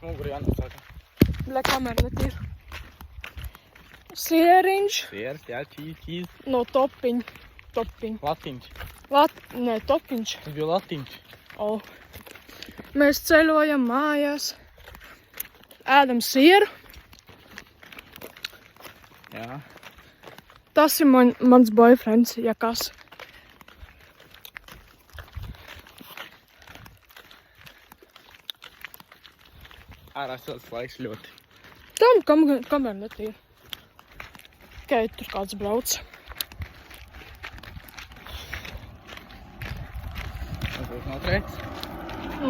muguru jānosaka. Bļa, kamera netīra. Sieriņš. Sieras, jā, čīz. No topiņ. Latiņš. Nē, topiņš. Tas bija latiņš. O. Mēs ceļojam mājās. Ēdam sieru. Jā. Tas ir mans boyfriends, ja kas. Ārā silts laiks ļoti. Tam kamera netīra. Tikai tur kāds brauc. Tas būs notrieks.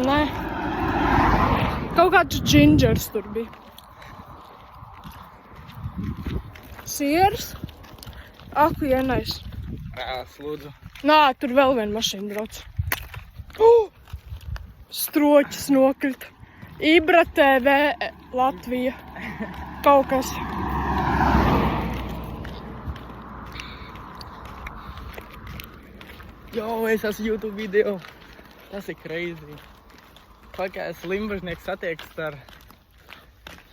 Nē. Kaut kāds džingers tur bija. Sieras. Ak, ienais. Rēls, lūdzu. Nā, tur vēl viena mašīna brauc. Stroķis nokrita. Ibra TV Latvija. Kaut kas. Jo, es esmu YouTube video. Tas ir crazy. Pagājās Limbažnieks satiekas ar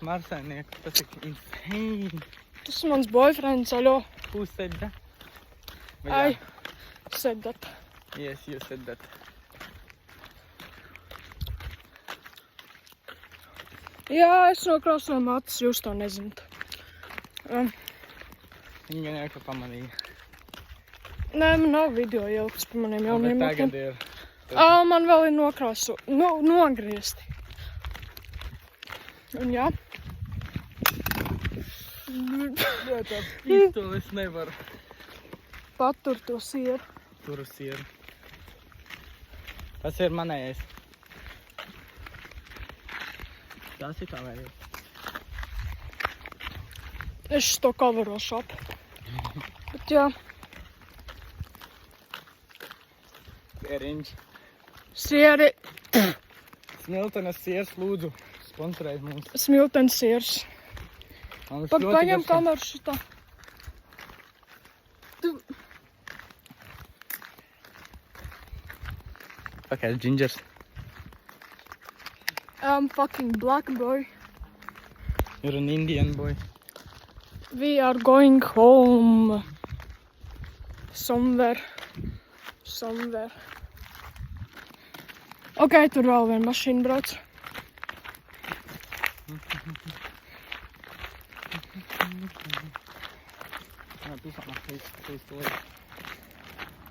Marsainieku. Tas ir insane. Tas ir mans boyfriends, aļo. Who said that? I said that. Yes, you said that. Jā, es nokrāsoju matus, jūs to nezināt. Viņa gan jau ka pamanīja. Nē, man nav video ielikts par maniem jauniem Bet matiem. tagad ir. Man vēl ir nogriezti. Un jā. Jā, tā pistoli es nevaru. Patur to sieru. Turu sieru. Tas ir manējais. Tas ir tā vērīgi. Es to coverošu ap. Bet jā. Sieriņš. Sieri. Smiltenes sieras lūdzu. Sponsorēt mums. Smiltenes sieras. Man viņš Pat ļoti paņem garšo. kameru šitā. Okay, gingers. I'm fucking black boy. You're an Indian boy. We are going home. Somewhere. Ok, tur vēl viena mašīna brauc.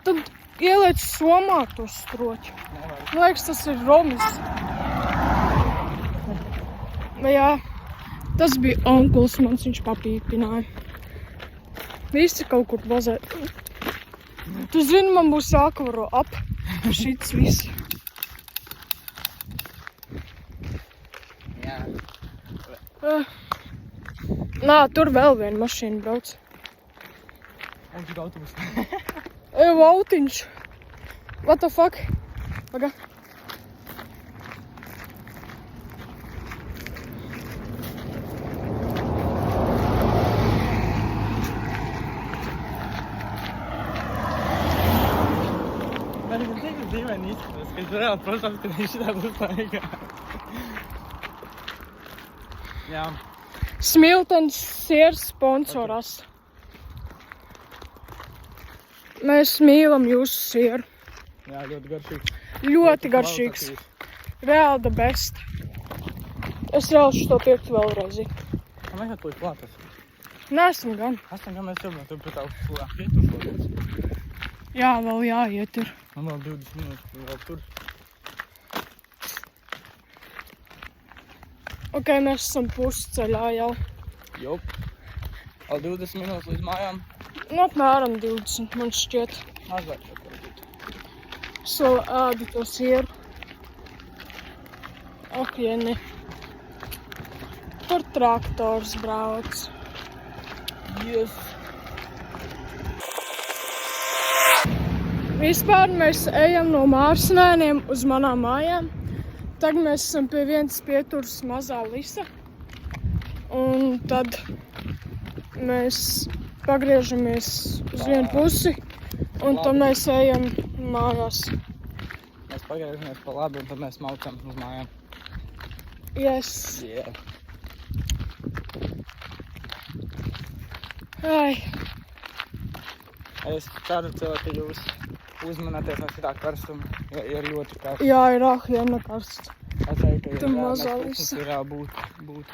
Tad ieliec somā to stroķi. Man liekas, tas ir romis. Jā, tas bija onkuls mans, viņš papīpināja. Visi kaut kur vazē. Tu zini, man būs jākavaro ap šits viss. Jā. Nā, tur vēl viena mašīna brauc. Un tik autobus. Autiņš. What the fuck? Paga. Man ir tik dīvaini izskatās, ka es reāli protams, ka viņš šitā būs laika. Jā. Smiltenes sieras sponsoras. Mēs mīlam jūsu sieru. Jā, ļoti garšīgs. Ļoti garšīgs. Reāli the best. Es reāli šito pirktu vēlreiz. Man vajag to klātas. Nesam gan. Esam, kā mēs jau tur pie tā pietušoties. Jā, vēl jāiet ir. Man vēl 20 minūtes vēl tur. Ok, mēs esam pusceļā jau. Jop. Vēl 20 minūtes līdz mājām. Nu, apmēram 20, man šķiet. Mazliet jau varbūt. Es vēl ēdu to sieru. Ok, Jeni. Tur traktors brauc. Yes. Vispār mēs ejam no Mārsnēniem uz manām mājām. Tagad mēs esam pie vienas pieturas Mazā Lisa. Un tad mēs pagriežamies uz vienu pusi. Un tad mēs ejam mājās. Mēs pagriežamies pa labi un tad mēs maucam uz mājām. Yes. Yeah. Ai, Es ceru, ka jūs uzmanaties no šitā karstuma, jo ir ļoti karsts. jā, ir ahiena karsts. Es teiktu, ka Tu ir mazā jāmēs lisa. ir jābūt.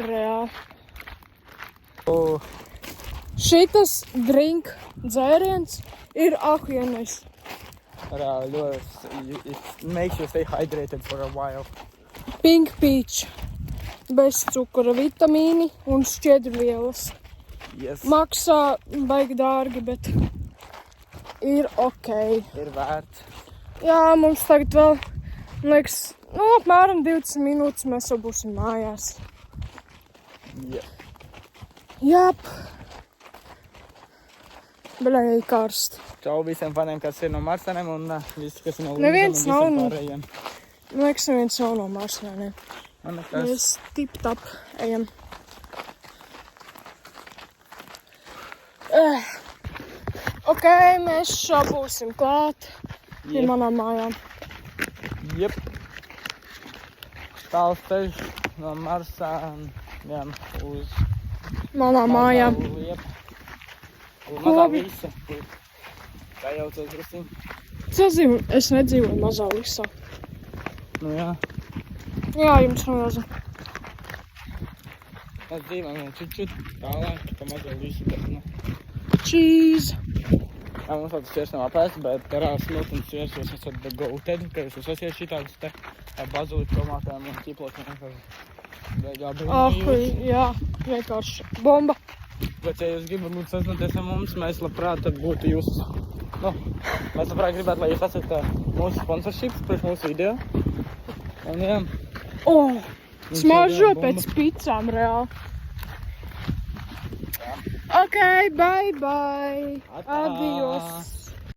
Reāli. O, Šitas drink dzēriens ir ahienais. reāli ļoti, it makes you stay hydrated for a while. Pink peach. Bez cukura, vitamīni un šķiedrvielas. Yes, Maksā baigi dārgi, bet ir okei. ir vērts. Jā, mums tagad vēl, man liekas, apmēram 20 minūtes mēs jau būsim mājās. Yeah. Jāp. Bļai, karst. Čau visiem faniem, kas ir no Marsanēm un visi, kas ir no Neviens Līdzam un nav visiem no- pārējiem. Man liekas, neviens nav no Marsnēniem. Man liekas, Mēs tip-tap ejam. Ok, mēs šā būsim klāt pie Jep. manām mājām. jep. Tāls ceļš no Marsāniem uz Manām mājām. Jep. Uz Ko mazā vi- visa. Kā jaucas drusciņ. Es nedzīvoju mazā lisā. Nu jā, Jā, jums nevajag. mēs dzīvojam čut tālāk, pa mazā visa. Bet, nu. Cheese. Jā, mums vēl tas sviers nav apēsts, bet garās smiltums sviers jūs esat the goated, ka jūs esat šitādas te ar baziliku tomātēm un ķiplotiem. Jā, vienkārši bomba. Bet, ja jūs gribat lūdzu sazināties ar mums, mēs labprāt tad būtu jūs, mēs labprāt gribētu, lai jūs esat mūsu sponsorships priekš mūsu video. Un jā, Smaržo pēc picām reāli. Ok, bye bye. Atā. Adios.